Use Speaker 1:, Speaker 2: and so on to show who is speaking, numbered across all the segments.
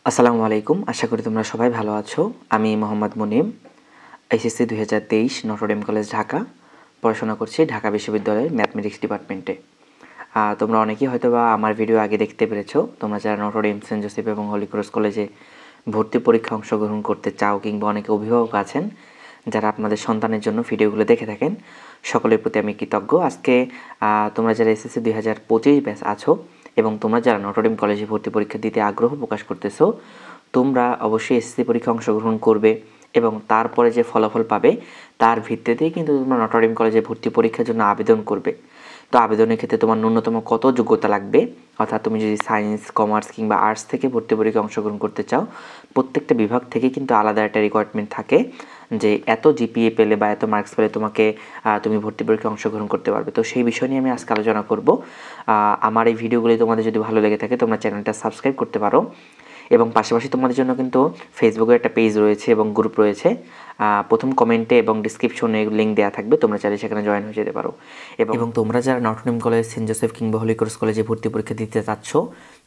Speaker 1: আসসালামু আলাইকুম। আশা করি তোমরা সবাই ভালো আছো। আমি Mohammad Munim, HSC 2023 Notre Dame college Dhaka, পড়াশোনা করছি ঢাকা বিশ্ববিদ্যালয়ের ম্যাথমেটিক্স ডিপার্টমেন্টে। তোমরা অনেকেই হয়তোবা আমার ভিডিও আগে দেখতে পেরেছো। তোমরা যারা নটরডেম, সেন্ট জোসেফ এবং হলি ক্রস কলেজে ভর্তি পরীক্ষা অংশগ্রহণ করতে চাও কিংবা অনেকে অভিভাবক আছেন যারা আপনাদের সন্তানের জন্য ভিডিওগুলো দেখে থাকেন, সকলের প্রতি আমি কৃতজ্ঞ। আজকে তোমরা যারা এসএসসি 2025 ব্যাচ আছো এবং তোমরা যারা নটরডেম কলেজে ভর্তি পরীক্ষা দিতে আগ্রহ প্রকাশ করতেছো, তোমরা অবশ্যই এসএসসি পরীক্ষা অংশগ্রহণ করবে এবং তারপরে যে ফলাফল পাবে তার ভিত্তিতেই কিন্তু তোমরা নটরডেম কলেজে ভর্তি পরীক্ষার জন্য আবেদন করবে। তো আবেদনের ক্ষেত্রে তোমার ন্যূনতম কত যোগ্যতা লাগবে, অর্থাৎ তুমি যদি সায়েন্স, কমার্স কিংবা আর্টস থেকে ভর্তি পরীক্ষা অংশগ্রহণ করতে চাও, প্রত্যেকটা বিভাগ থেকে কিন্তু আলাদা একটা রিকোয়ারমেন্ট থাকে যে এত জিপিএ পেলে বা এত মার্কস পেলে তুমি ভর্তি পরীক্ষায় অংশগ্রহণ করতে পারবে। তো সেই বিষয় নিয়ে আমি আজকে আলোচনা করব। আমার এই ভিডিওগুলি তোমাদের যদি ভালো লেগে থাকে তোমরা চ্যানেলটা সাবস্ক্রাইব করতে পারো এবং পাশাপাশি তোমাদের জন্য কিন্তু ফেসবুকের একটা পেজ রয়েছে এবং গ্রুপ রয়েছে। প্রথম কমেন্টে এবং ডিসক্রিপশনে লিঙ্ক দেওয়া থাকবে, তোমরা চাইলে সেখানে জয়েন হয়ে যেতে পারো। এবং তোমরা যারা নটরডেম কলেজ, সেন্ট জোসেফ কিংবা হলি ক্রস কলেজে ভর্তি পরীক্ষা দিতে চাচ্ছ,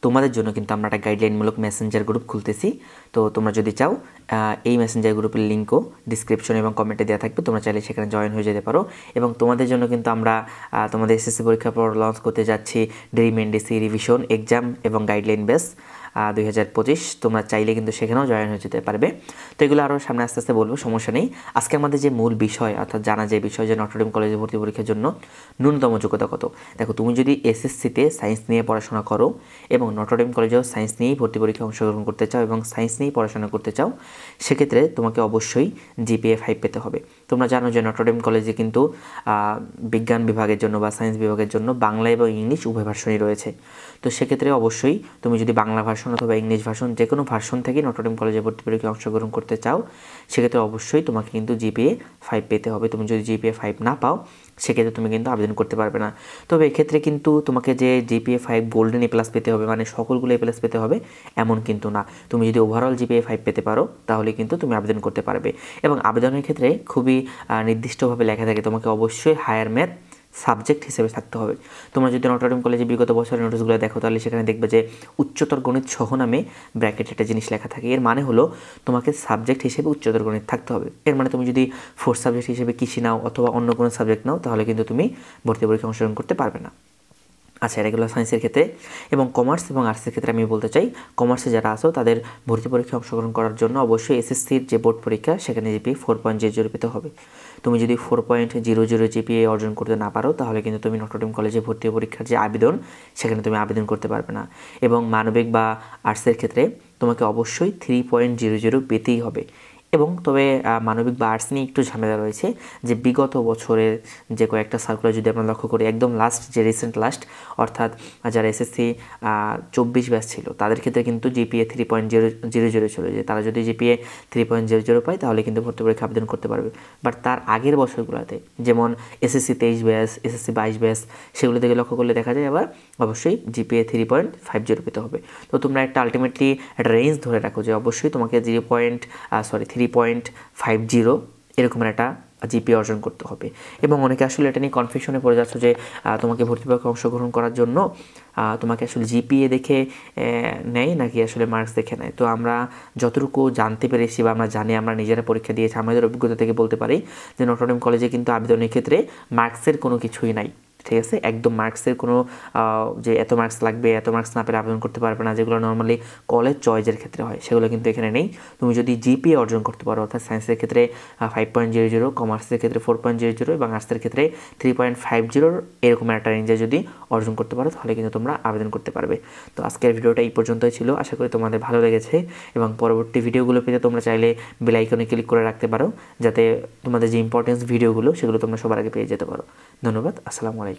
Speaker 1: তোমাদের জন্য কিন্তু আমরা একটা গাইডলাইনমূলক মেসেঞ্জার গ্রুপ খুলতেছি। তো তোমরা যদি চাও এই মেসেঞ্জার গ্রুপের লিঙ্কও ডিসক্রিপশন এবং কমেন্টে দেওয়া থাকবে, তোমরা চাইলে সেখানে জয়েন হয়ে যেতে পারো। এবং তোমাদের জন্য কিন্তু আমরা তোমাদের এসএসসি পরীক্ষার পর লঞ্চ করতে যাচ্ছি ড্রিম এনডিসি রিভিশন এক্সাম এবং গাইডলাইন বেস 2025। তোমরা চাইলে কিন্তু সেখানেও জয়েন হয়ে যেতে পারবে। তো এগুলো আরও সামনে আস্তে আস্তে বলবো, সমস্যা নেই। আজকে আমাদের যে মূল বিষয়, অর্থাৎ জানা যে বিষয় যে নটরডেম কলেজে ভর্তি পরীক্ষার জন্য ন্যূনতম যোগ্যতা কত। দেখো, তুমি যদি এসএসসিতে সায়েন্স নিয়ে পড়াশোনা করো এবং নটরডেম কলেজেও সায়েন্স নিয়েই ভর্তি পরীক্ষায় অংশগ্রহণ করতে চাও এবং সায়েন্স নিয়েই পড়াশোনা করতে চাও, সেক্ষেত্রে তোমাকে অবশ্যই জিপিএ 5 পেতে হবে। তোমরা জানো যে নটরডেম কলেজে কিন্তু বিজ্ঞান বিভাগের জন্য বা সায়েন্স বিভাগের জন্য বাংলা এবং ইংলিশ উভয় ভার্সনই রয়েছে। তো সেক্ষেত্রে অবশ্যই তুমি যদি বাংলা ভার্সন অথবা ইংলিশ ভার্সন যে কোনো ভার্সন থেকে নটরডেম কলেজে ভর্তি পরীক্ষায় অংশগ্রহণ করতে চাও, সেক্ষেত্রে অবশ্যই তোমাকে কিন্তু জিপিএ 5 পেতে হবে। তুমি যদি জিপিএ 5 না পাও, সেক্ষেত্রে তুমি কিন্তু আবেদন করতে পারবে না। তবে এক্ষেত্রে কিন্তু তোমাকে যে জিপিএ 5 গোল্ডেন এ প্লাস পেতে হবে, মানে সকলগুলো এ প্লাস পেতে হবে এমন কিন্তু না। তুমি যদি ওভারঅল জিপিএ 5 পেতে পারো তাহলে কিন্তু তুমি আবেদন করতে পারবে। এবং আবেদনের ক্ষেত্রে খুবই নির্দিষ্টভাবে লেখা থাকে, তোমাকে অবশ্যই হায়ার ম্যাথ সাবজেক্ট হিসেবে থাকতে হবে। তোমরা যদি নটরডেম কলেজে বিগত বছরের নোটিশগুলো দেখো, তাহলে সেখানে দেখবে যে উচ্চতর গণিত সহ নামে ব্র্যাকেটে একটা জিনিস লেখা থাকে। এর মানে হলো তোমাকে সাবজেক্ট হিসেবে উচ্চতর গণিত থাকতে হবে। এর মানে তুমি যদি 4th সাবজেক্ট হিসেবে কৃষি নাও অথবা অন্য কোনো সাবজেক্ট নাও, তাহলে কিন্তু তুমি ভর্তি পরীক্ষায় অংশগ্রহণ করতে পারবে না। আচ্ছা, এটা গেলো সায়েন্সের ক্ষেত্রে। এবং কমার্স এবং আর্টসের ক্ষেত্রে আমি বলতে চাই, কমার্সে যারা আছো তাদের ভর্তি পরীক্ষায় অংশগ্রহণ করার জন্য অবশ্যই এসএসসির যে বোর্ড পরীক্ষা সেখানে জিপিএ 4.00 পেতে হবে। তুমি যদি 4.00 জিপিএ অর্জন করতে না পারো, তাহলে কিন্তু তুমি নটরডেম কলেজে ভর্তি পরীক্ষার যে আবেদন সেখানে তুমি আবেদন করতে পারবে না। এবং মানবিক বা আর্টসের ক্ষেত্রে তোমাকে অবশ্যই 3.00 পেতেই হবে। এবং তবে মানবিক বা আর্টস নিয়ে একটু ঝামেলা রয়েছে, যে বিগত বছরের যে কয়েকটা সার্কুলার যদি আমরা লক্ষ্য করি, একদম লাস্ট যে রিসেন্ট লাস্ট, অর্থাৎ যারা এসএসসি 24 ব্যাচ ছিল তাদের ক্ষেত্রে কিন্তু জিপিএ 3.00 ছিল, যে তারা যদি জিপিএ 3.00 পায় তাহলে কিন্তু ভর্তি পরীক্ষা আবেদন করতে পারবে। বাট তার আগের বছরগুলোতে, যেমন এসএসসি 23 ব্যাচ, এসএসসি 22 ব্যাচ, সেগুলো থেকে লক্ষ্য করলে দেখা যায় আবার অবশ্যই জিপিএ 3.50 পেতে হবে। তো তোমরা একটা আলটিমেটলি একটা রেঞ্জ ধরে রাখো যে অবশ্যই তোমাকে 3.50 এরকমের একটা জিপিএ অর্জন করতে হবে। এবং অনেকে আসলে এটা নিয়ে কনফিউশনে পড়ে যাচ্ছে যে তোমাকে ভর্তি পরীক্ষায় অংশগ্রহণ করার জন্য তোমাকে আসলে জিপিএ দেখে নেয় নাকি আসলে মার্কস দেখে নেয়। তো আমরা যতটুকু জানতে পেরেছি বা আমরা জানি, আমরা নিজেরা পরীক্ষা দিয়েছি, আমাদের অভিজ্ঞতা থেকে বলতে পারি যে নটরডেম কলেজে কিন্তু আবেদনের ক্ষেত্রে মার্কসের কোনো কিছুই নাই। ঠিক আছে, একদম মার্কসের কোনো যে এত মার্কস লাগবে, এত মার্কস না পেলে আবেদন করতে পারবে না, যেগুলো নর্মালি কলেজ চয়েসের ক্ষেত্রে হয়, সেগুলো কিন্তু এখানে নেই। তুমি যদি জিপিএ অর্জন করতে পারো, অর্থাৎ সায়েন্সের ক্ষেত্রে 5.00, কমার্সের ক্ষেত্রে 4.00 এবং আর্টসের ক্ষেত্রে 3.50 এরকম একটা রেঞ্জে যদি অর্জন করতে পারো, তাহলে কিন্তু তোমরা আবেদন করতে পারবে। তো আজকের ভিডিওটা এই পর্যন্তই ছিল, আশা করি তোমাদের ভালো লেগেছে। এবং পরবর্তী ভিডিওগুলো পেতে তোমরা চাইলে বেল আইকনে ক্লিক করে রাখতে পারো, যাতে তোমাদের যে ইম্পর্টেন্স ভিডিওগুলো সেগুলো তোমরা সবার আগে পেয়ে যেতে পারো। ধন্যবাদ। আসসালামু আলাইকুম।